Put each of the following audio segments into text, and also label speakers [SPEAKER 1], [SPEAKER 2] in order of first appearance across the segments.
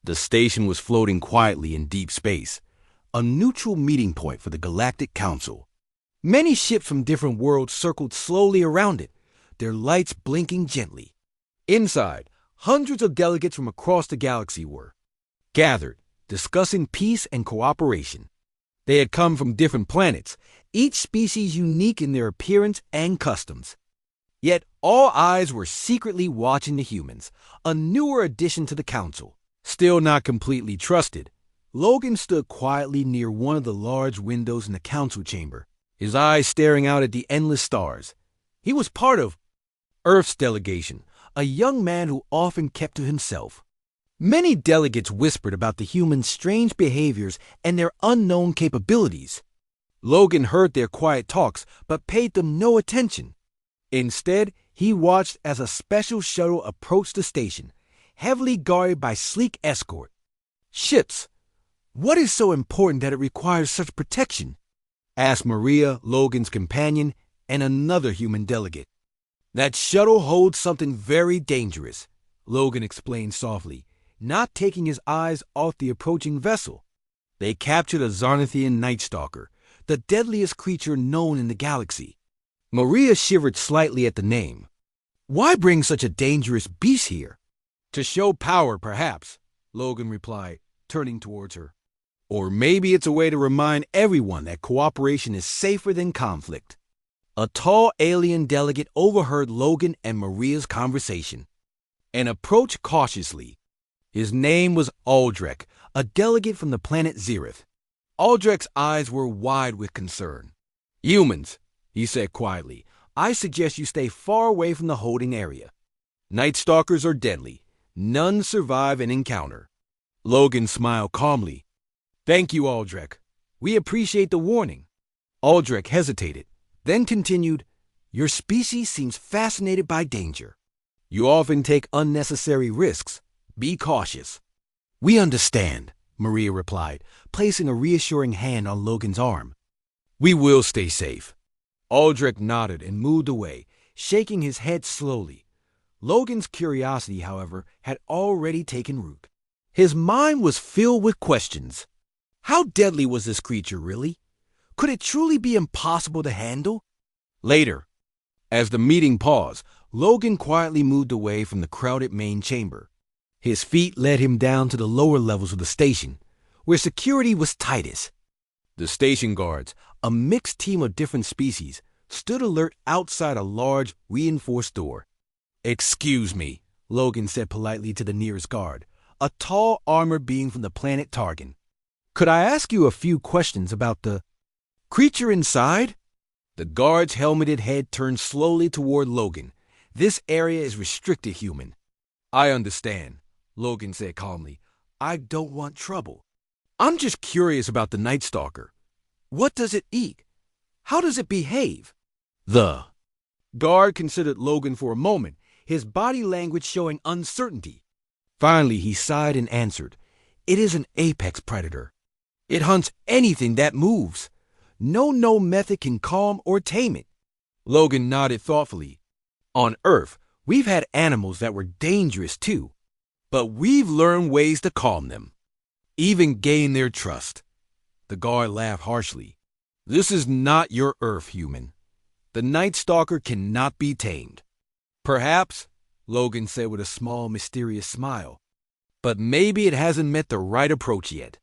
[SPEAKER 1] The station was floating quietly in deep space, a neutral meeting point for the Galactic Council. Many ships from different worlds circled slowly around it, their lights blinking gently. Inside, hundreds of delegates from across the galaxy were gathered, discussing peace and cooperation. They had come from different planets, each species unique in their appearance and customs. Yet all eyes were secretly watching the humans, a newer addition to the council. Still not completely trusted, Logan stood quietly near one of the large windows in the council chamber, his eyes staring out at the endless stars. He was part of Earth's delegation, a young man who often kept to himself. Many delegates whispered about the humans' strange behaviors and their unknown capabilities. Logan heard their quiet talks but paid them no attention. Instead, he watched as a special shuttle approached the station, heavily guarded by sleek escort. Ships. What is so important that it requires such protection? Asked Maria, Logan's companion, and another human delegate. That shuttle holds something very dangerous, Logan explained softly, not taking his eyes off the approaching vessel. They captured a Zarnathian Night Stalker, the deadliest creature known in the galaxy. Maria shivered slightly at the name. Why bring such a dangerous beast here? To show power, perhaps, Logan replied, turning towards her. Or maybe it's a way to remind everyone that cooperation is safer than conflict. A tall alien delegate overheard Logan and Maria's conversation and approached cautiously. His name was Aldrich, a delegate from the planet Zereth. Aldrich's eyes were wide with concern. Humans, he said quietly, I suggest you stay far away from the holding area. Night Stalkers are deadly. None survive an encounter. Logan smiled calmly. Thank you, Aldrich. We appreciate the warning. Aldrich hesitated, then continued, Your species seems fascinated by danger. You often take unnecessary risks. Be cautious. We understand, Maria replied, placing a reassuring hand on Logan's arm. We will stay safe. Aldrich nodded and moved away, shaking his head slowly. Logan's curiosity, however, had already taken root. His mind was filled with questions. How deadly was this creature, really? Could it truly be impossible to handle? Later, as the meeting paused, Logan quietly moved away from the crowded main chamber. His feet led him down to the lower levels of the station, where security was tightest. The station guards, a mixed team of different species, stood alert outside a large, reinforced door. Excuse me, Logan said politely to the nearest guard, a tall armored being from the planet Targan. Could I ask you a few questions about the creature inside? The guard's helmeted head turned slowly toward Logan. This area is restricted, human. I understand, Logan said calmly. I don't want trouble. I'm just curious about the Night Stalker. What does it eat? How does it behave? The guard considered Logan for a moment, his body language showing uncertainty. Finally, he sighed and answered, It is an apex predator. It hunts anything that moves. No method can calm or tame it. Logan nodded thoughtfully. On Earth, we've had animals that were dangerous too, but we've learned ways to calm them, even gain their trust. The guard laughed harshly. This is not your Earth, human. The Night Stalker cannot be tamed. Perhaps, Logan said with a small, mysterious smile, but maybe it hasn't met the right approach yet.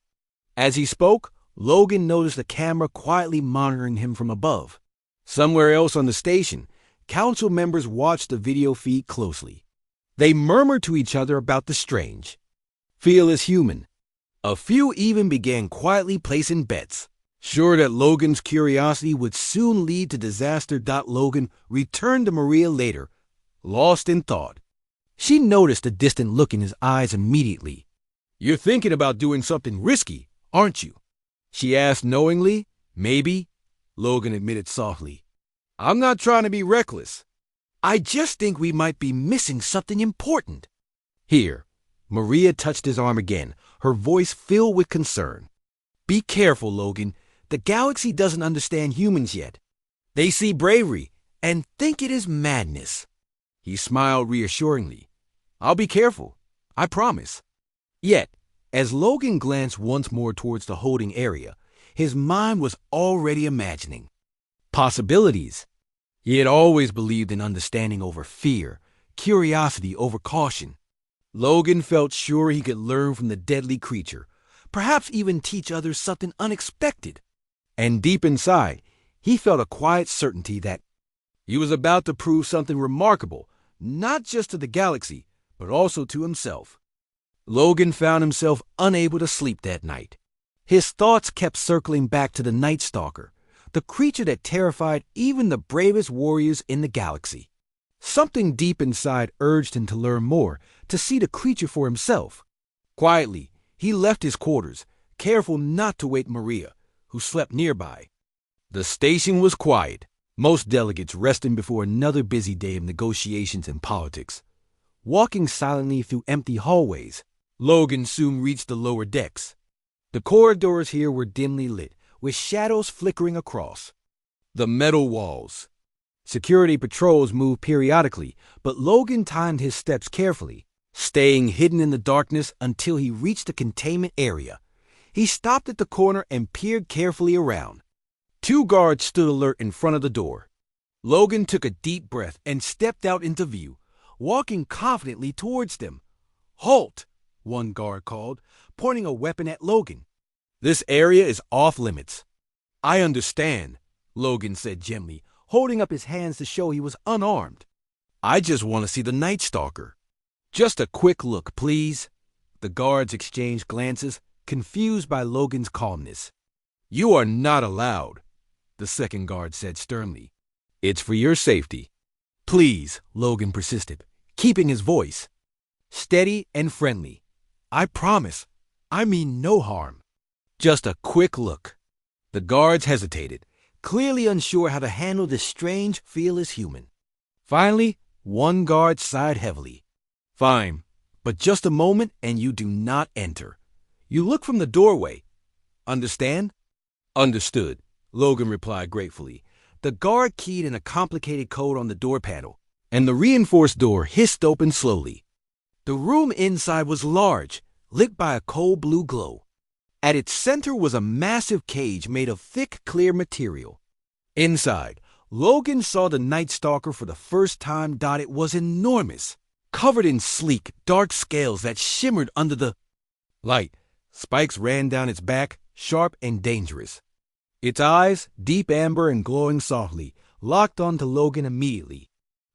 [SPEAKER 1] As he spoke, Logan noticed a camera quietly monitoring him from above. Somewhere else on the station, council members watched the video feed closely. They murmured to each other about the strange. Feel as human. A few even began quietly placing bets, sure that Logan's curiosity would soon lead to disaster. Logan returned to Maria later, lost in thought. She noticed the distant look in his eyes immediately. You're thinking about doing something risky, aren't you? She asked knowingly. Maybe, Logan admitted softly. I'm not trying to be reckless. I just think we might be missing something important. Here, Maria touched his arm again, her voice filled with concern. Be careful, Logan. The galaxy doesn't understand humans yet. They see bravery and think it is madness. He smiled reassuringly. I'll be careful. I promise. Yet, As Logan glanced once more towards the holding area, his mind was already imagining possibilities. He had always believed in understanding over fear, curiosity over caution. Logan felt sure he could learn from the deadly creature, perhaps even teach others something unexpected. And deep inside, he felt a quiet certainty that he was about to prove something remarkable, not just to the galaxy, but also to himself. Logan found himself unable to sleep that night. His thoughts kept circling back to the Night Stalker, the creature that terrified even the bravest warriors in the galaxy. Something deep inside urged him to learn more, to see the creature for himself. Quietly, he left his quarters, careful not to wake Maria, who slept nearby. The station was quiet, most delegates resting before another busy day of negotiations and politics. Walking silently through empty hallways, Logan soon reached the lower decks. The corridors here were dimly lit, with shadows flickering across the metal walls. Security patrols moved periodically, but Logan timed his steps carefully, staying hidden in the darkness until he reached the containment area. He stopped at the corner and peered carefully around. 2 guards stood alert in front of the door. Logan took a deep breath and stepped out into view, walking confidently towards them. "Halt!" one guard called, pointing a weapon at Logan. "This area is off limits." "I understand," Logan said gently, holding up his hands to show he was unarmed. "I just want to see the Night Stalker." "Just a quick look, please." The guards exchanged glances, confused by Logan's calmness. "You are not allowed," the second guard said sternly. "It's for your safety." "Please," Logan persisted, keeping his voice steady and friendly. "I promise, I mean no harm. Just a quick look." The guards hesitated, clearly unsure how to handle this strange, fearless human. Finally, one guard sighed heavily. "Fine, but just a moment and you do not enter. You look from the doorway. Understand?" "Understood," Logan replied gratefully. The guard keyed in a complicated code on the door panel, and the reinforced door hissed open slowly. The room inside was large, lit by a cold blue glow. At its center was a massive cage made of thick, clear material. Inside, Logan saw the Night Stalker for the first time. It was enormous, covered in sleek, dark scales that shimmered under the light. Spikes ran down its back, sharp and dangerous. Its eyes, deep amber and glowing softly, locked onto Logan immediately.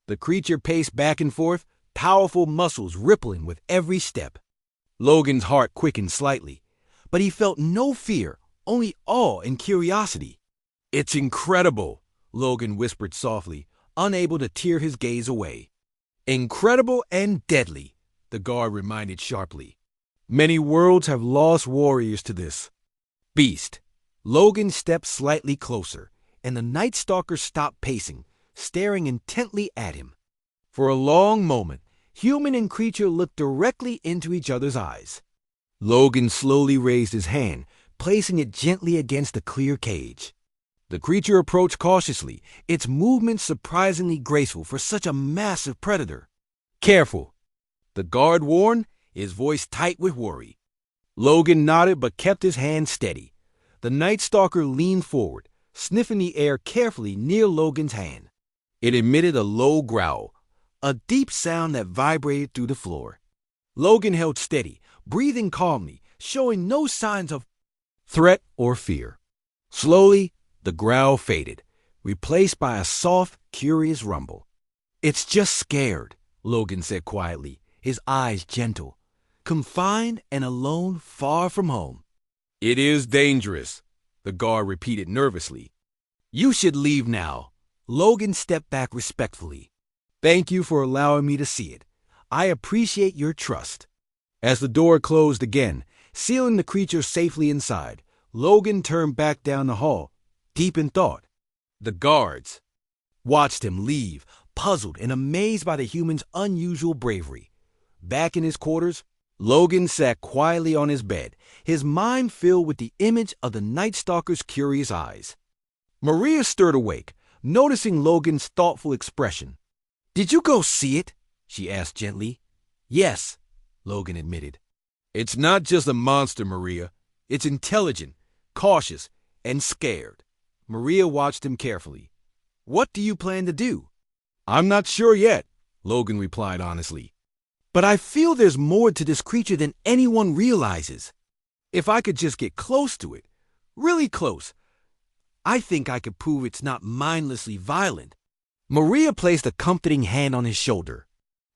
[SPEAKER 1] The creature paced back and forth, powerful muscles rippling with every step. Logan's heart quickened slightly, but he felt no fear, only awe and curiosity. "It's incredible," Logan whispered softly, unable to tear his gaze away. "Incredible and deadly," the guard reminded sharply. "Many worlds have lost warriors to this beast." Logan stepped slightly closer, and the Night Stalker stopped pacing, staring intently at him. For a long moment, human and creature looked directly into each other's eyes. Logan slowly raised his hand, placing it gently against the clear cage. The creature approached cautiously, its movements surprisingly graceful for such a massive predator. "Careful," the guard warned, his voice tight with worry. Logan nodded but kept his hand steady. The Night Stalker leaned forward, sniffing the air carefully near Logan's hand. It emitted a low growl, a deep sound that vibrated through the floor. Logan held steady, breathing calmly, showing no signs of threat or fear. Slowly, the growl faded, replaced by a soft, curious rumble. "It's just scared," Logan said quietly, his eyes gentle. "Confined and alone, far from home." "It is dangerous," the guard repeated nervously. "You should leave now." Logan stepped back respectfully. "Thank you for allowing me to see it. I appreciate your trust." As the door closed again, sealing the creature safely inside, Logan turned back down the hall, deep in thought. The guards watched him leave, puzzled and amazed by the human's unusual bravery. Back in his quarters, Logan sat quietly on his bed, his mind filled with the image of the Night Stalker's curious eyes. Maria stirred awake, noticing Logan's thoughtful expression. "Did you go see it?" she asked gently. "Yes," Logan admitted. It's not just a monster, Maria. It's intelligent, cautious, and scared. Maria watched him carefully. What do you plan to do? I'm not sure yet, Logan replied honestly. But I feel there's more to this creature than anyone realizes. If I could just get close to it, really close, I think I could prove it's not mindlessly violent. Maria placed a comforting hand on his shoulder.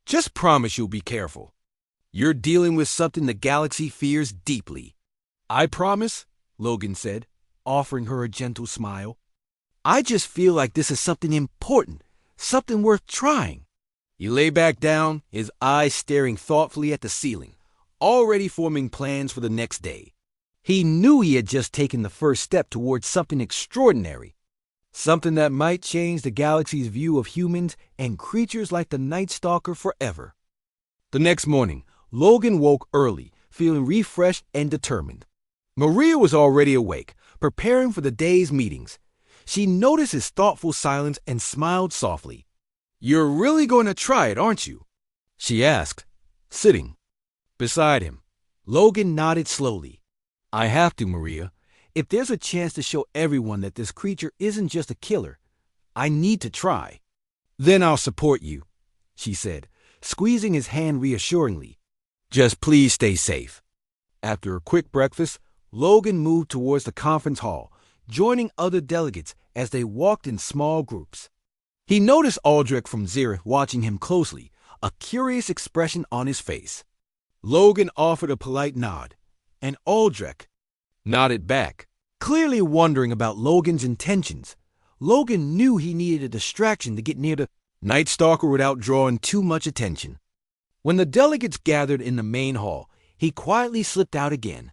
[SPEAKER 1] Just promise you'll be careful. You're dealing with something the galaxy fears deeply. I promise, Logan said, offering her a gentle smile. I just feel like this is something important, something worth trying. He lay back down, his eyes staring thoughtfully at the ceiling, already forming plans for the next day. He knew he had just taken the first step towards something extraordinary, something that might change the galaxy's view of humans and creatures like the Night Stalker forever. The next morning, Logan woke early, feeling refreshed and determined. Maria was already awake, preparing for the day's meetings. She noticed his thoughtful silence and smiled softly. You're really going to try it, aren't you? She asked, sitting beside him. Logan nodded slowly. I have to, Maria. If there's a chance to show everyone that this creature isn't just a killer, I need to try. Then I'll support you, she said, squeezing his hand reassuringly. Just please stay safe. After a quick breakfast, Logan moved towards the conference hall, joining other delegates as they walked in small groups. He noticed Aldrich from Zereth watching him closely, a curious expression on his face. Logan offered a polite nod, and Aldrich nodded back, clearly wondering about Logan's intentions. Logan knew he needed a distraction to get near the Night Stalker without drawing too much attention. When the delegates gathered in the main hall, he quietly slipped out again.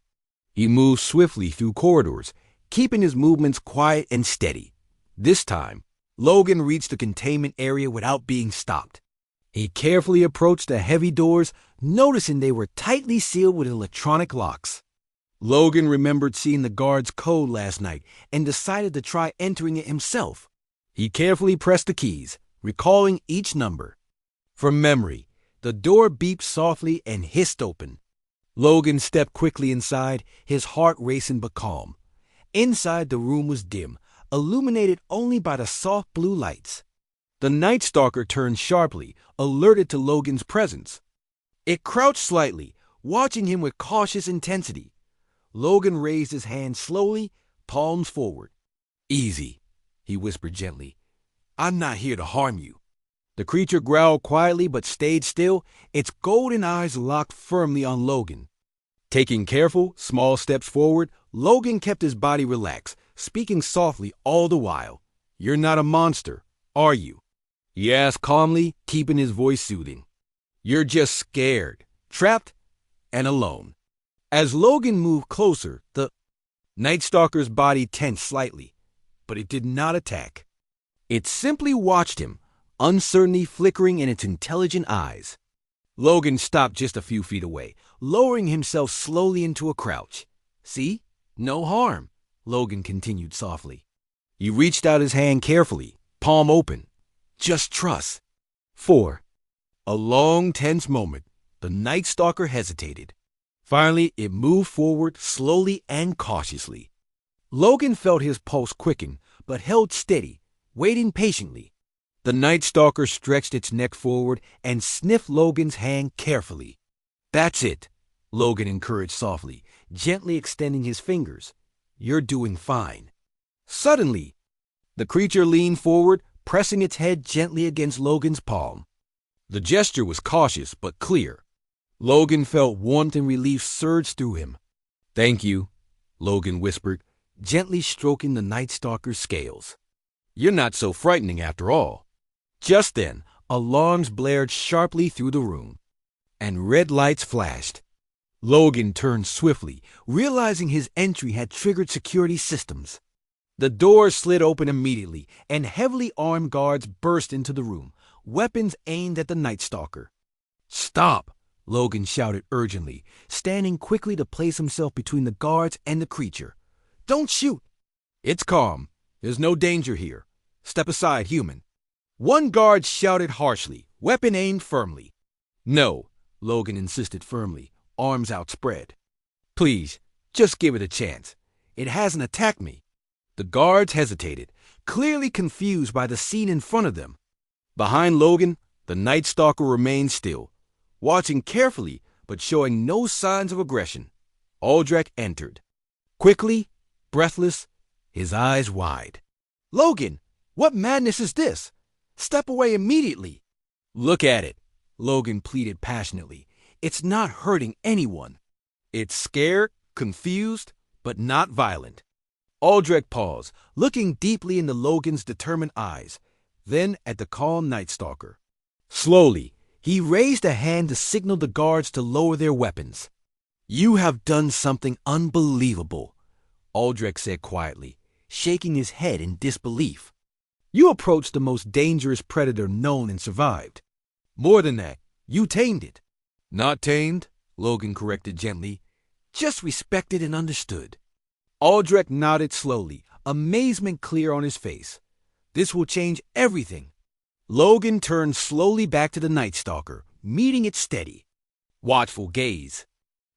[SPEAKER 1] He moved swiftly through corridors, keeping his movements quiet and steady. This time, Logan reached the containment area without being stopped. He carefully approached the heavy doors, noticing they were tightly sealed with electronic locks. Logan remembered seeing the guard's code last night and decided to try entering it himself. He carefully pressed the keys, recalling each number. From memory, the door beeped softly and hissed open. Logan stepped quickly inside, his heart racing but calm. Inside, the room was dim, illuminated only by the soft blue lights. The Night Stalker turned sharply, alerted to Logan's presence. It crouched slightly, watching him with cautious intensity. Logan raised his hand slowly, palms forward. Easy, he whispered gently. I'm not here to harm you. The creature growled quietly but stayed still, its golden eyes locked firmly on Logan. Taking careful, small steps forward, Logan kept his body relaxed, speaking softly all the while. You're not a monster, are you? He asked calmly, keeping his voice soothing. You're just scared, trapped, and alone. As Logan moved closer, the Night Stalker's body tensed slightly, but it did not attack. It simply watched him, uncertainty flickering in its intelligent eyes. Logan stopped just a few feet away, lowering himself slowly into a crouch. See? No harm, Logan continued softly. He reached out his hand carefully, palm open. Just trust. 4. A long, tense moment. The Night Stalker hesitated. Finally, it moved forward slowly and cautiously. Logan felt his pulse quicken, but held steady, waiting patiently. The Night Stalker stretched its neck forward and sniffed Logan's hand carefully. That's it, Logan encouraged softly, gently extending his fingers. You're doing fine. Suddenly, the creature leaned forward, pressing its head gently against Logan's palm. The gesture was cautious but clear. Logan felt warmth and relief surge through him. Thank you, Logan whispered, gently stroking the Night Stalker's scales. You're not so frightening after all. Just then, alarms blared sharply through the room, and red lights flashed. Logan turned swiftly, realizing his entry had triggered security systems. The door slid open immediately, and heavily armed guards burst into the room, weapons aimed at the Night Stalker. Stop! Logan shouted urgently, standing quickly to place himself between the guards and the creature. Don't shoot! It's calm. There's no danger here. Step aside, human. One guard shouted harshly, weapon aimed firmly. No, Logan insisted firmly. arms outspread. Please, just give it a chance. It hasn't attacked me. The guards hesitated, clearly confused by the scene in front of them. Behind Logan, the Night Stalker remained still, watching carefully but showing no signs of aggression. Aldrich entered. Quickly, breathless, his eyes wide. "Logan, what madness is this? Step away immediately." "Look at it," Logan pleaded passionately. "It's not hurting anyone. It's scared, confused, but not violent." Aldrich paused, looking deeply into Logan's determined eyes, then at the calm Night Stalker. Slowly, he raised a hand to signal the guards to lower their weapons. "You have done something unbelievable," Aldrich said quietly, shaking his head in disbelief. "You approached the most dangerous predator known and survived. More than that, you tamed it." "Not tamed," Logan corrected gently. "Just respected and understood." Aldrich nodded slowly, amazement clear on his face. "This will change everything." Logan turned slowly back to the Night Stalker, meeting its steady, watchful gaze.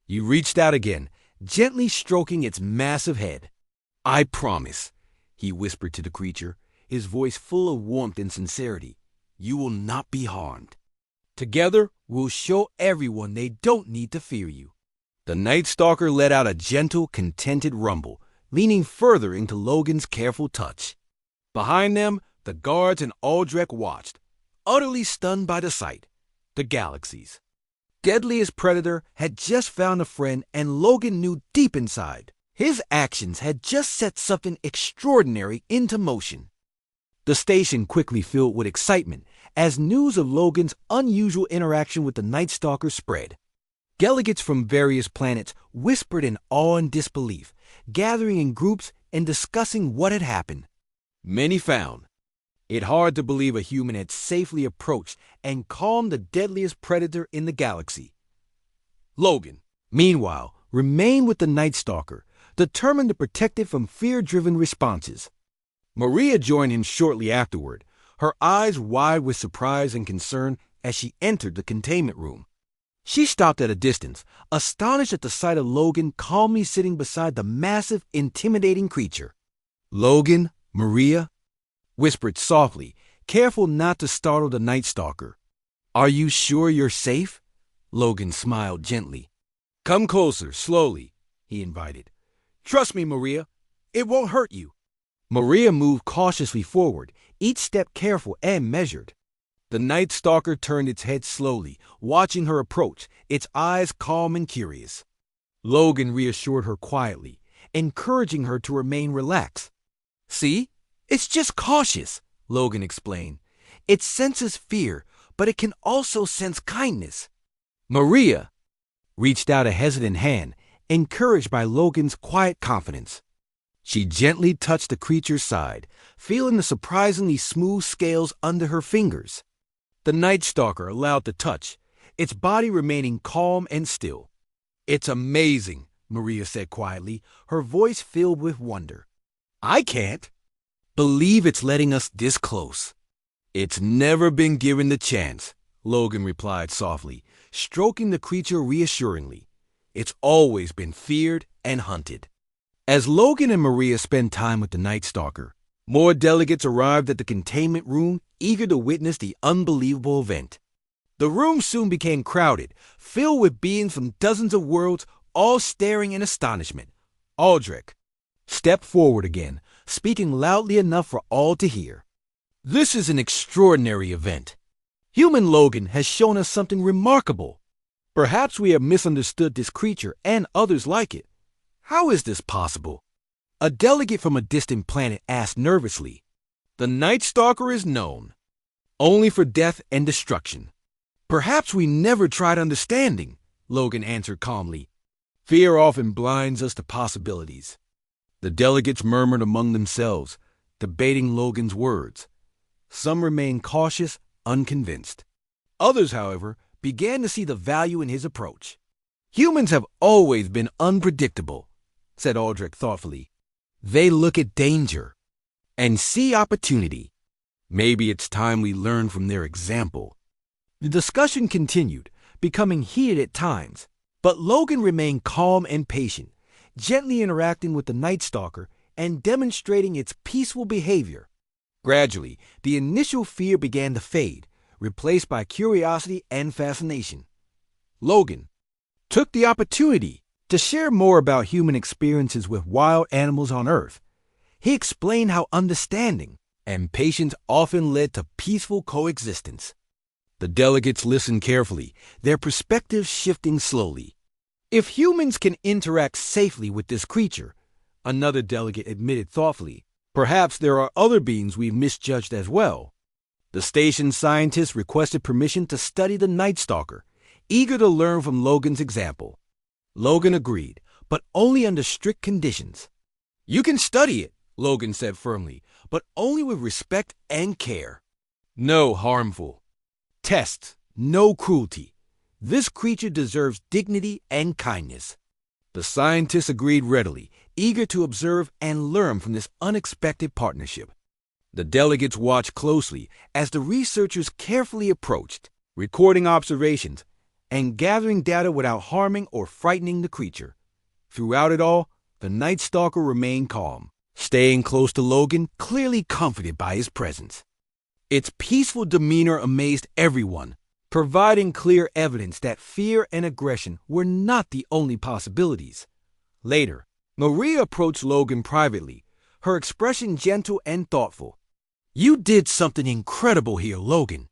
[SPEAKER 1] He reached out again, gently stroking its massive head. "I promise," he whispered to the creature, his voice full of warmth and sincerity, "you will not be harmed. Together, we'll show everyone they don't need to fear you." The Night Stalker let out a gentle, contented rumble, leaning further into Logan's careful touch. Behind them, the guards and Aldrich watched, utterly stunned by the sight. The galaxy's deadliest predator had just found a friend, and Logan knew deep inside his actions had just set something extraordinary into motion. The station quickly filled with excitement as news of Logan's unusual interaction with the Night Stalker spread. Delegates from various planets whispered in awe and disbelief, gathering in groups and discussing what had happened. Many found it hard to believe a human had safely approached and calmed the deadliest predator in the galaxy. Logan, meanwhile, remained with the Night Stalker, determined to protect it from fear-driven responses. Maria joined him shortly afterward, her eyes wide with surprise and concern as she entered the containment room. She stopped at a distance, astonished at the sight of Logan calmly sitting beside the massive, intimidating creature. "Logan, Maria," whispered softly, careful not to startle the Night Stalker. "Are you sure you're safe?" Logan smiled gently. "Come closer, slowly," he invited. "Trust me, Maria. It won't hurt you." Maria moved cautiously forward, each step careful and measured. The Night Stalker turned its head slowly, watching her approach, its eyes calm and curious. Logan reassured her quietly, encouraging her to remain relaxed. "See? It's just cautious," Logan explained. "It senses fear, but it can also sense kindness." Maria reached out a hesitant hand, encouraged by Logan's quiet confidence. She gently touched the creature's side, feeling the surprisingly smooth scales under her fingers. The Night Stalker allowed the touch, its body remaining calm and still. "It's amazing," Maria said quietly, her voice filled with wonder. "I can't believe it's letting us this close." "It's never been given the chance," Logan replied softly, stroking the creature reassuringly. "It's always been feared and hunted." As Logan and Maria spent time with the Night Stalker, more delegates arrived at the containment room, eager to witness the unbelievable event. The room soon became crowded, filled with beings from dozens of worlds, all staring in astonishment. Aldrich stepped forward again, speaking loudly enough for all to hear. "This is an extraordinary event. Human Logan has shown us something remarkable. Perhaps we have misunderstood this creature and others like it. How is this possible?" A delegate from a distant planet asked nervously. "The Night Stalker is known only for death and destruction. Perhaps we never tried understanding," Logan answered calmly. "Fear often blinds us to possibilities." The delegates murmured among themselves, debating Logan's words. Some remained cautious, unconvinced. Others, however, began to see the value in his approach. "Humans have always been unpredictable," said Aldrich thoughtfully. "They look at danger and see opportunity. Maybe it's time we learn from their example." The discussion continued, becoming heated at times. But Logan remained calm and patient, gently interacting with the Night Stalker and demonstrating its peaceful behavior. Gradually, the initial fear began to fade, replaced by curiosity and fascination. Logan took the opportunity to share more about human experiences with wild animals on Earth. He explained how understanding and patience often led to peaceful coexistence. The delegates listened carefully, their perspectives shifting slowly. If humans can interact safely with this creature, another delegate admitted thoughtfully, perhaps there are other beings we've misjudged as well. The station scientists requested permission to study the Night Stalker, eager to learn from Logan's example. Logan agreed, but only under strict conditions. "You can study it," Logan said firmly, "but only with respect and care. No harmful tests, no cruelty. This creature deserves dignity and kindness." The scientists agreed readily, eager to observe and learn from this unexpected partnership. The delegates watched closely as the researchers carefully approached, recording observations and gathering data without harming or frightening the creature. Throughout it all, the Night Stalker remained calm, staying close to Logan, clearly comforted by his presence. Its peaceful demeanor amazed everyone, providing clear evidence that fear and aggression were not the only possibilities. Later, Maria approached Logan privately, her expression gentle and thoughtful. "You did something incredible here, Logan,"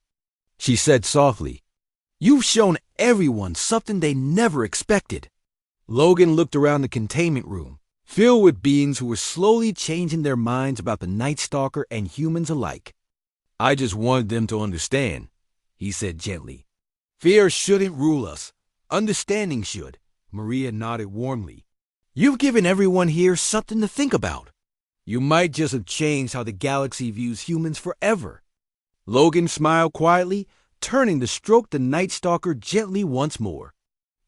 [SPEAKER 1] she said softly. "You've shown everyone something they never expected." Logan looked around the containment room, filled with beings who were slowly changing their minds about the Night Stalker and humans alike. "I just wanted them to understand," he said gently. "Fear shouldn't rule us. Understanding should." Maria nodded warmly. "You've given everyone here something to think about. You might just have changed how the galaxy views humans forever." Logan smiled quietly, turning to stroke the Night Stalker gently once more.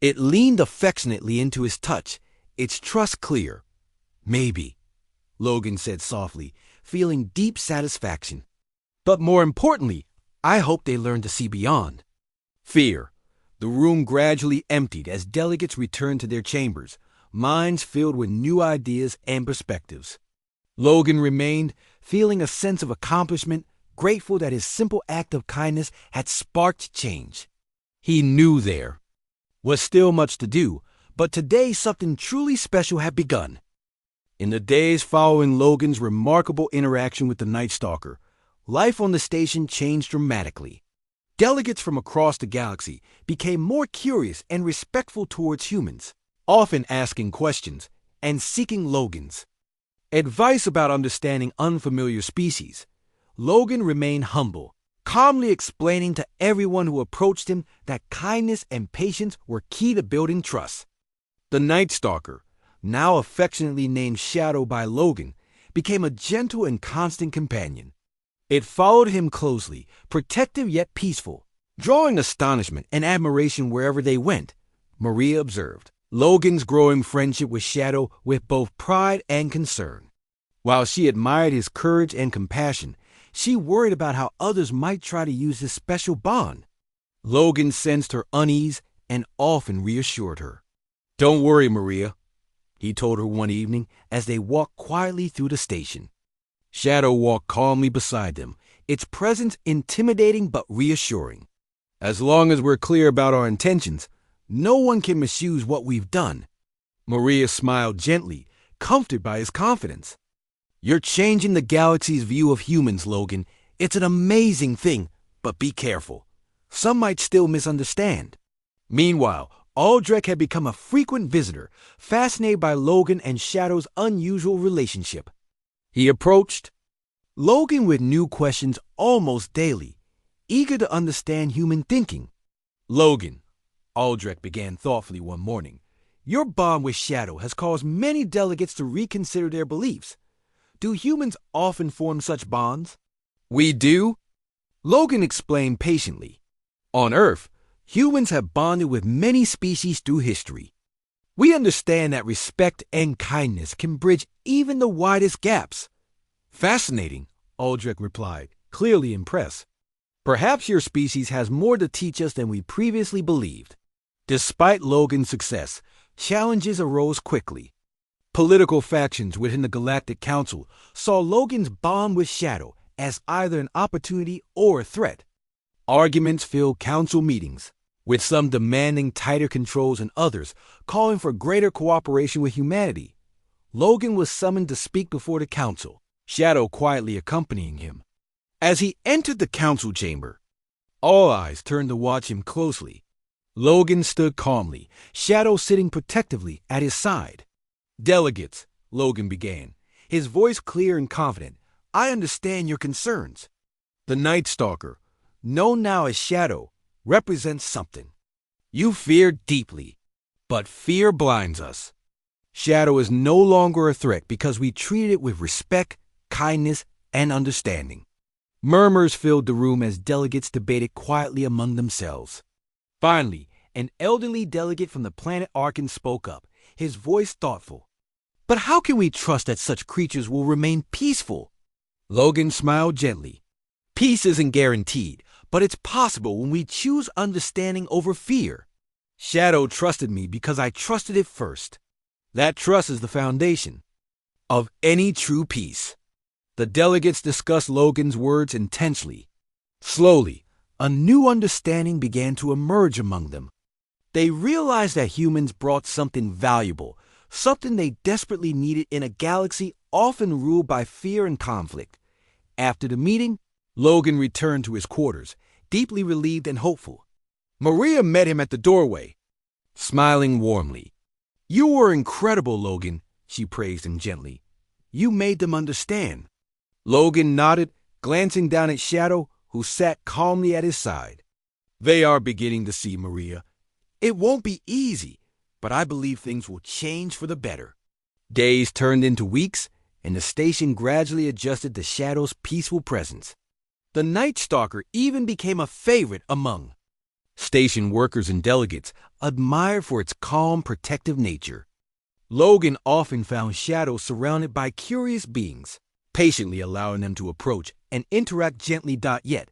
[SPEAKER 1] It leaned affectionately into his touch, its trust clear. "Maybe," Logan said softly, feeling deep satisfaction. "But more importantly, I hope they learn to see beyond fear." The room gradually emptied as delegates returned to their chambers, minds filled with new ideas and perspectives. Logan remained, feeling a sense of accomplishment, grateful that his simple act of kindness had sparked change. He knew there was still much to do, but today something truly special had begun. In the days following Logan's remarkable interaction with the Night Stalker, life on the station changed dramatically. Delegates from across the galaxy became more curious and respectful towards humans, often asking questions and seeking Logan's advice about understanding unfamiliar species. Logan remained humble, calmly explaining to everyone who approached him that kindness and patience were key to building trust. The Night Stalker, now affectionately named Shadow by Logan, became a gentle and constant companion. It followed him closely, protective yet peaceful, drawing astonishment and admiration wherever they went. Maria observed Logan's growing friendship with Shadow with both pride and concern. While she admired his courage and compassion, she worried about how others might try to use this special bond. Logan sensed her unease and often reassured her. "Don't worry, Maria," he told her one evening as they walked quietly through the station. Shadow walked calmly beside them, its presence intimidating but reassuring. "As long as we're clear about our intentions, no one can misuse what we've done." Maria smiled gently, comforted by his confidence. "You're changing the galaxy's view of humans, Logan. It's an amazing thing, but be careful. Some might still misunderstand." Meanwhile, Aldrich had become a frequent visitor, fascinated by Logan and Shadow's unusual relationship. He approached Logan with new questions almost daily, eager to understand human thinking. "Logan," Aldrich began thoughtfully one morning, "your bond with Shadow has caused many delegates to reconsider their beliefs. Do humans often form such bonds?" "We do," Logan explained patiently. "On Earth, humans have bonded with many species through history. We understand that respect and kindness can bridge even the widest gaps." "Fascinating," Aldrich replied, clearly impressed. "Perhaps your species has more to teach us than we previously believed." Despite Logan's success, challenges arose quickly. Political factions within the Galactic Council saw Logan's bond with Shadow as either an opportunity or a threat. Arguments filled council meetings, with some demanding tighter controls and others calling for greater cooperation with humanity. Logan was summoned to speak before the council, Shadow quietly accompanying him. As he entered the council chamber, all eyes turned to watch him closely. Logan stood calmly, Shadow sitting protectively at his side. "Delegates," Logan began, his voice clear and confident, "I understand your concerns. The Night Stalker, known now as Shadow, represents something. You fear deeply, but fear blinds us. Shadow is no longer a threat because we treated it with respect, kindness, and understanding." Murmurs filled the room as delegates debated quietly among themselves. Finally, an elderly delegate from the planet Arkan spoke up, his voice thoughtful. "But how can we trust that such creatures will remain peaceful?" Logan smiled gently. "Peace isn't guaranteed, but it's possible when we choose understanding over fear. Shadow trusted me because I trusted it first. That trust is the foundation of any true peace." The delegates discussed Logan's words intensely. Slowly, a new understanding began to emerge among them. They realized that humans brought something valuable, something they desperately needed in a galaxy often ruled by fear and conflict. After the meeting, Logan returned to his quarters, deeply relieved and hopeful. Maria met him at the doorway, smiling warmly. "You were incredible, Logan," she praised him gently. "You made them understand." Logan nodded, glancing down at Shadow, who sat calmly at his side. "They are beginning to see, Maria. It won't be easy, but I believe things will change for the better." Days turned into weeks, and the station gradually adjusted to Shadow's peaceful presence. The Night Stalker even became a favorite among station workers and delegates, admired for its calm, protective nature. Logan often found Shadow surrounded by curious beings, patiently allowing them to approach and interact gently. Yet,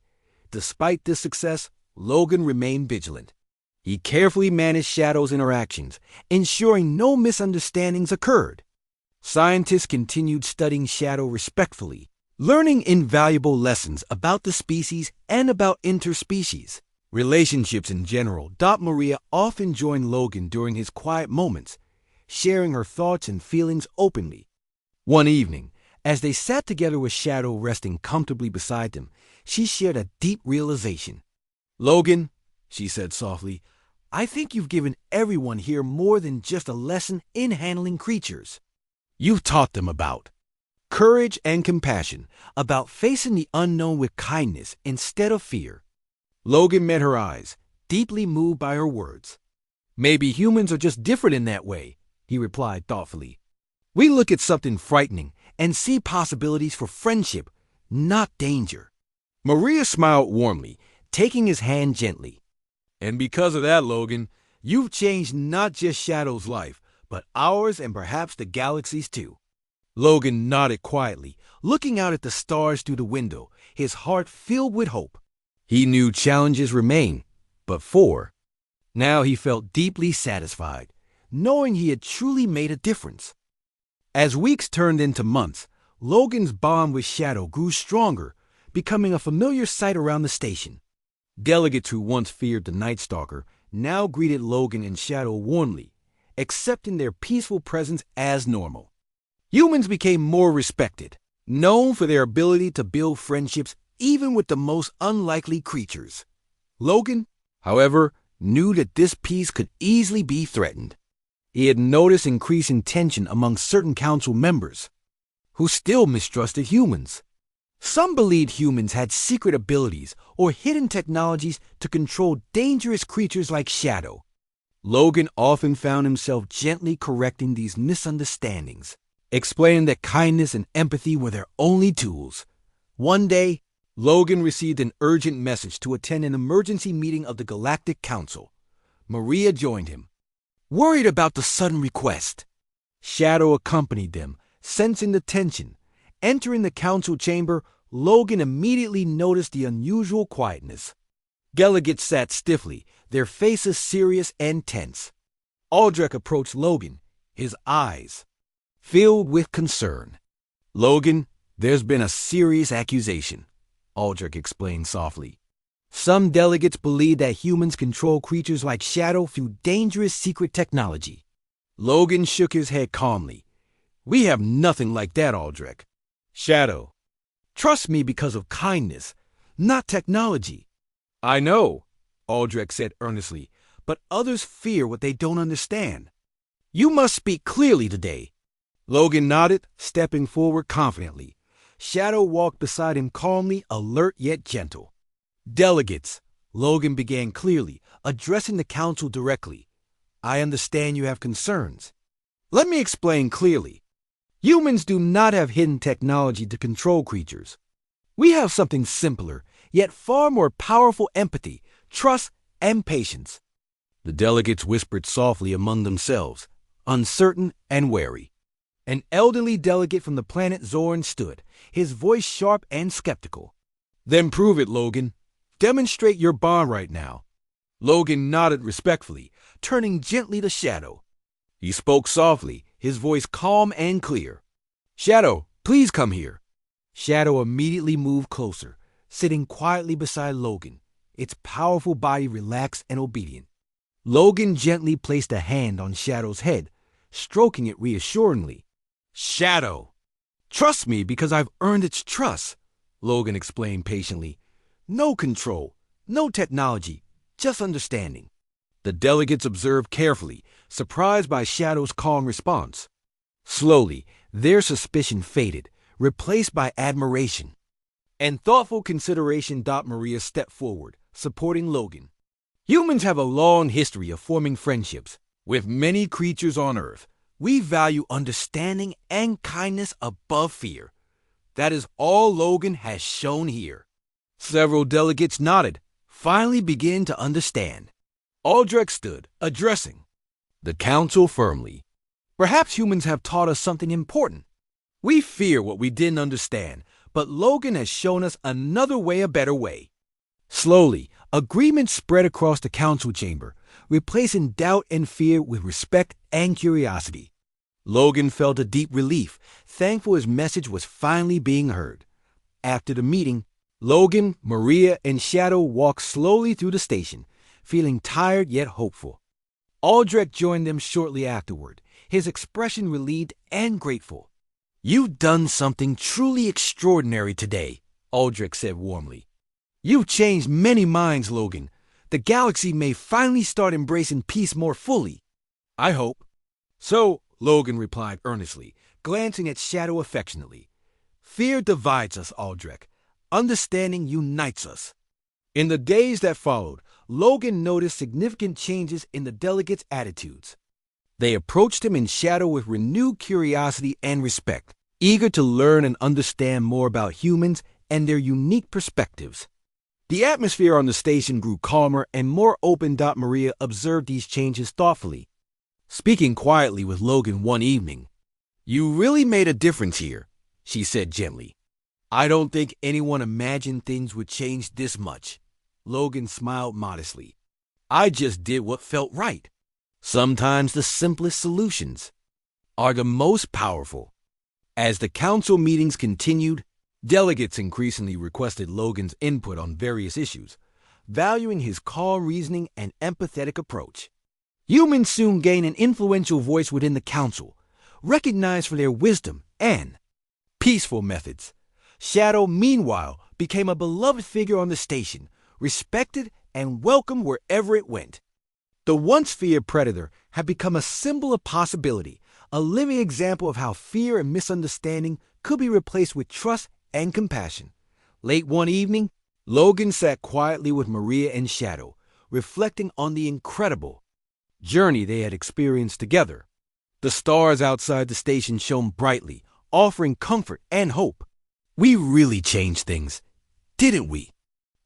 [SPEAKER 1] despite this success, Logan remained vigilant. He carefully managed Shadow's interactions, ensuring no misunderstandings occurred. Scientists continued studying Shadow respectfully, learning invaluable lessons about the species and about interspecies relationships in general. Maria often joined Logan during his quiet moments, sharing her thoughts and feelings openly. One evening, as they sat together with Shadow resting comfortably beside them, she shared a deep realization. "Logan," she said softly, "I think you've given everyone here more than just a lesson in handling creatures. You've taught them about courage and compassion, about facing the unknown with kindness instead of fear." Logan met her eyes, deeply moved by her words. "Maybe humans are just different in that way," he replied thoughtfully. "We look at something frightening and see possibilities for friendship, not danger." Maria smiled warmly, taking his hand gently. "And because of that, Logan, you've changed not just Shadow's life, but ours and perhaps the galaxy's too." Logan nodded quietly, looking out at the stars through the window, his heart filled with hope. He knew challenges remained, but now he felt deeply satisfied, knowing he had truly made a difference. As weeks turned into months, Logan's bond with Shadow grew stronger, becoming a familiar sight around the station. Delegates who once feared the Night Stalker now greeted Logan and Shadow warmly, accepting their peaceful presence as normal. Humans became more respected, known for their ability to build friendships even with the most unlikely creatures. Logan, however, knew that this peace could easily be threatened. He had noticed increasing tension among certain council members, who still mistrusted humans. Some believed humans had secret abilities or hidden technologies to control dangerous creatures like Shadow. Logan often found himself gently correcting these misunderstandings, explaining that kindness and empathy were their only tools. One day, Logan received an urgent message to attend an emergency meeting of the Galactic Council. Maria joined him, worried about the sudden request. Shadow accompanied them, sensing the tension. Entering the council chamber, Logan immediately noticed the unusual quietness. Delegates sat stiffly, their faces serious and tense. Aldrich approached Logan, his eyes filled with concern. "Logan, there's been a serious accusation," Aldrich explained softly. "Some delegates believe that humans control creatures like Shadow through dangerous secret technology." Logan shook his head calmly. "We have nothing like that, Aldrich. Shadow, trust me because of kindness, not technology." "I know," Aldrich said earnestly, "but others fear what they don't understand. You must speak clearly today." Logan nodded, stepping forward confidently. Shadow walked beside him calmly, alert yet gentle. "Delegates," Logan began clearly, addressing the council directly. "I understand you have concerns. Let me explain clearly. Humans do not have hidden technology to control creatures. We have something simpler, yet far more powerful: empathy, trust, and patience." The delegates whispered softly among themselves, uncertain and wary. An elderly delegate from the planet Zorn stood, his voice sharp and skeptical. "Then prove it, Logan. Demonstrate your bond right now." Logan nodded respectfully, turning gently to Shadow. He spoke softly, his voice calm and clear. "Shadow, please come here." Shadow immediately moved closer, sitting quietly beside Logan, its powerful body relaxed and obedient. Logan gently placed a hand on Shadow's head, stroking it reassuringly. "Shadow, trust me because I've earned its trust," Logan explained patiently. "No control, no technology, just understanding." The delegates observed carefully, surprised by Shadow's calm response. Slowly, their suspicion faded, replaced by admiration and thoughtful consideration. Maria stepped forward, supporting Logan. "Humans have a long history of forming friendships with many creatures on Earth. We value understanding and kindness above fear. That is all Logan has shown here." Several delegates nodded, finally beginning to understand. Aldrich stood, addressing the council firmly. "Perhaps humans have taught us something important. We fear what we didn't understand, but Logan has shown us another way, a better way." Slowly, agreement spread across the council chamber, replacing doubt and fear with respect and curiosity. Logan felt a deep relief, thankful his message was finally being heard. After the meeting, Logan, Maria, and Shadow walked slowly through the station, feeling tired yet hopeful. Aldrich joined them shortly afterward, his expression relieved and grateful. "You've done something truly extraordinary today," Aldrich said warmly. "You've changed many minds, Logan. The galaxy may finally start embracing peace more fully." "I hope so," Logan replied earnestly, glancing at Shadow affectionately. "Fear divides us, Aldrich. Understanding unites us." In the days that followed, Logan noticed significant changes in the delegates' attitudes. They approached him and Shadow with renewed curiosity and respect, eager to learn and understand more about humans and their unique perspectives. The atmosphere on the station grew calmer and more open. Maria observed these changes thoughtfully. Speaking quietly with Logan one evening, "You really made a difference here," she said gently. "I don't think anyone imagined things would change this much." Logan smiled modestly. "I just did what felt right." Sometimes the simplest solutions are the most powerful. As the council meetings continued, delegates increasingly requested Logan's input on various issues, valuing his calm reasoning and empathetic approach. Humans soon gained an influential voice within the council, recognized for their wisdom and peaceful methods. Shadow, meanwhile, became a beloved figure on the station, respected and welcomed wherever it went. The once feared predator had become a symbol of possibility, a living example of how fear and misunderstanding could be replaced with trust and compassion. Late one evening, Logan sat quietly with Maria and Shadow, reflecting on the incredible journey they had experienced together. The stars outside the station shone brightly, offering comfort and hope. "We really changed things, didn't we?"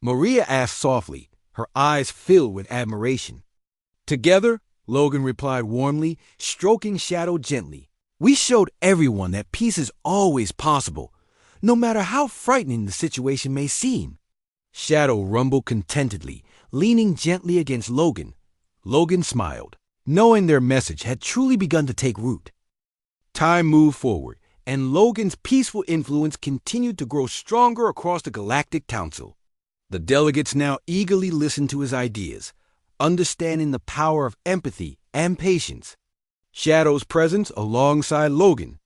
[SPEAKER 1] Maria asked softly, her eyes filled with admiration. "Together," Logan replied warmly, stroking Shadow gently, "we showed everyone that peace is always possible, no matter how frightening the situation may seem." Shadow rumbled contentedly, leaning gently against Logan. Logan smiled, knowing their message had truly begun to take root. Time moved forward, and Logan's peaceful influence continued to grow stronger across the Galactic Council. The delegates now eagerly listened to his ideas, understanding the power of empathy and patience. Shadow's presence alongside Logan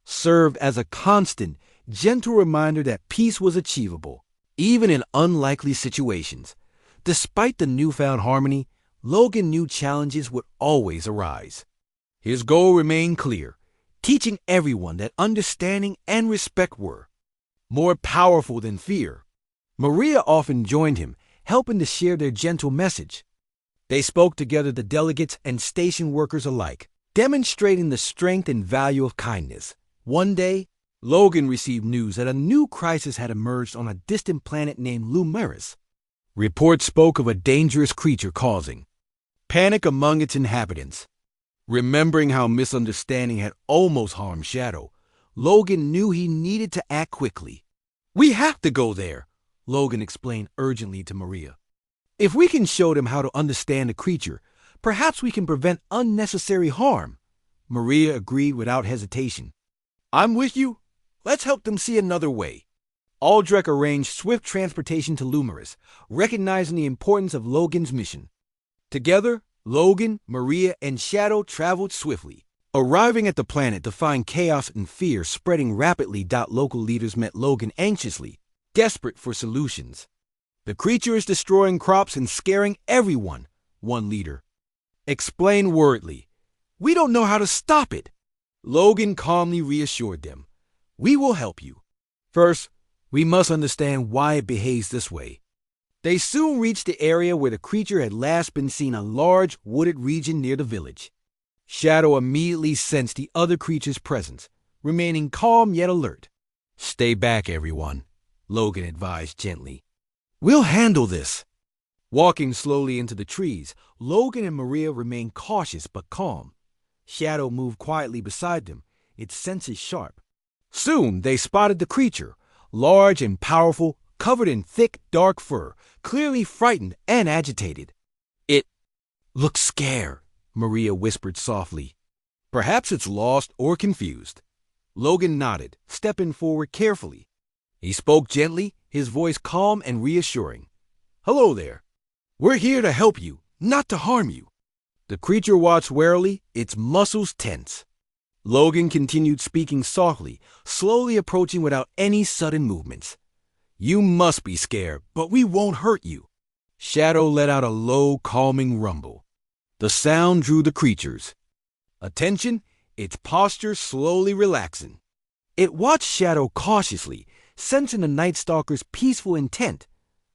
[SPEAKER 1] served as a constant, gentle reminder that peace was achievable, even in unlikely situations. Despite the newfound harmony, Logan knew challenges would always arise. His goal remained clear, teaching everyone that understanding and respect were more powerful than fear. Maria often joined him, helping to share their gentle message. They spoke together, the delegates and station workers alike, demonstrating the strength and value of kindness. One day, Logan received news that a new crisis had emerged on a distant planet named Lumeris. Reports spoke of a dangerous creature causing panic among its inhabitants. Remembering how misunderstanding had almost harmed Shadow, Logan knew he needed to act quickly. "We have to go there," Logan explained urgently to Maria. "If we can show them how to understand the creature, perhaps we can prevent unnecessary harm." Maria agreed without hesitation. "I'm with you. Let's help them see another way." Aldrich arranged swift transportation to Lumeris, recognizing the importance of Logan's mission. Together, Logan, Maria, and Shadow traveled swiftly. Arriving at the planet to find chaos and fear spreading rapidly, local leaders met Logan anxiously, desperate for solutions. "The creature is destroying crops and scaring everyone," one leader explained worriedly. "We don't know how to stop it." Logan calmly reassured them. "We will help you. First, we must understand why it behaves this way." They soon reached the area where the creature had last been seen, a large wooded region near the village. Shadow immediately sensed the other creature's presence, remaining calm yet alert. "Stay back, everyone," Logan advised gently. "We'll handle this." Walking slowly into the trees, Logan and Maria remained cautious but calm. Shadow moved quietly beside them, its senses sharp. Soon they spotted the creature, large and powerful, covered in thick, dark fur, clearly frightened and agitated. "It looks scared," Maria whispered softly. "Perhaps it's lost or confused." Logan nodded, stepping forward carefully. He spoke gently, his voice calm and reassuring. "Hello there. We're here to help you, not to harm you." The creature watched warily, its muscles tense. Logan continued speaking softly, slowly approaching without any sudden movements. "You must be scared, but we won't hurt you." Shadow let out a low, calming rumble. The sound drew the creature's attention, its posture slowly relaxing. It watched Shadow cautiously, sensing the Night Stalker's peaceful intent.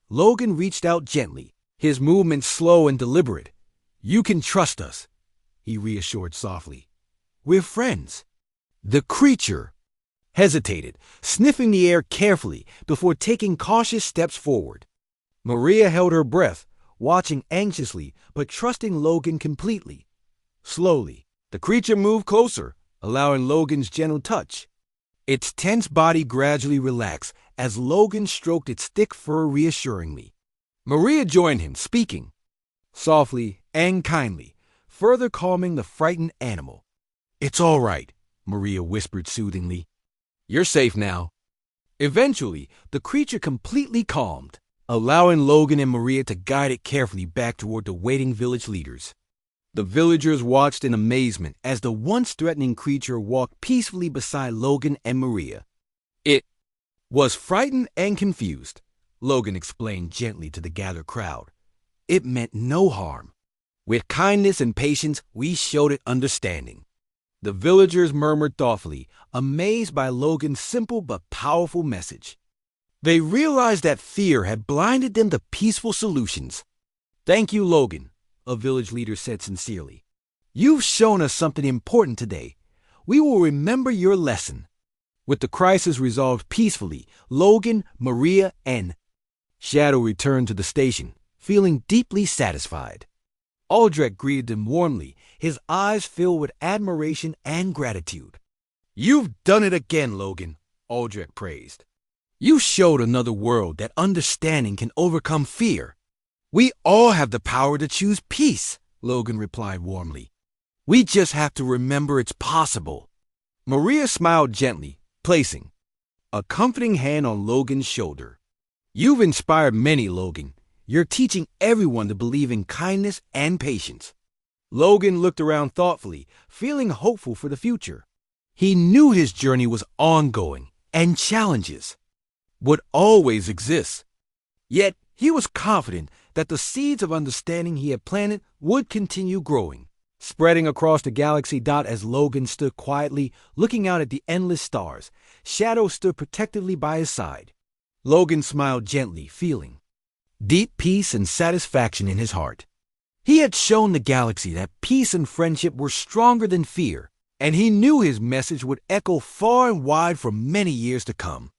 [SPEAKER 1] Logan reached out gently, his movements slow and deliberate. "You can trust us," he reassured softly. "We're friends." The creature hesitated, sniffing the air carefully before taking cautious steps forward. Maria held her breath, watching anxiously but trusting Logan completely. Slowly, the creature moved closer, allowing Logan's gentle touch. Its tense body gradually relaxed as Logan stroked its thick fur reassuringly. Maria joined him, speaking softly and kindly, further calming the frightened animal. "It's all right," Maria whispered soothingly. "You're safe now." Eventually, the creature completely calmed, allowing Logan and Maria to guide it carefully back toward the waiting village leaders. The villagers watched in amazement as the once threatening creature walked peacefully beside Logan and Maria. "It was frightened and confused," Logan explained gently to the gathered crowd. "It meant no harm. With kindness and patience, we showed it understanding." The villagers murmured thoughtfully, amazed by Logan's simple but powerful message. They realized that fear had blinded them to peaceful solutions. "Thank you, Logan," a village leader said sincerely. "You've shown us something important today. We will remember your lesson." With the crisis resolved peacefully, Logan, Maria, and Shadow returned to the station, feeling deeply satisfied. Aldrich greeted them warmly, his eyes filled with admiration and gratitude. "You've done it again, Logan," Aldrich praised. "You showed another world that understanding can overcome fear." We all have the power to choose peace, Logan replied warmly. We just have to remember it's possible. Maria smiled gently, placing a comforting hand on Logan's shoulder. You've inspired many, Logan. You're teaching everyone to believe in kindness and patience. Logan looked around thoughtfully, feeling hopeful for the future. He knew his journey was ongoing, and challenges would always exist. Yet, he was confident that the seeds of understanding he had planted would continue growing, spreading across the galaxy. As Logan stood quietly, looking out at the endless stars, Shadow stood protectively by his side. Logan smiled gently, feeling deep peace and satisfaction in his heart. He had shown the galaxy that peace and friendship were stronger than fear, and he knew his message would echo far and wide for many years to come.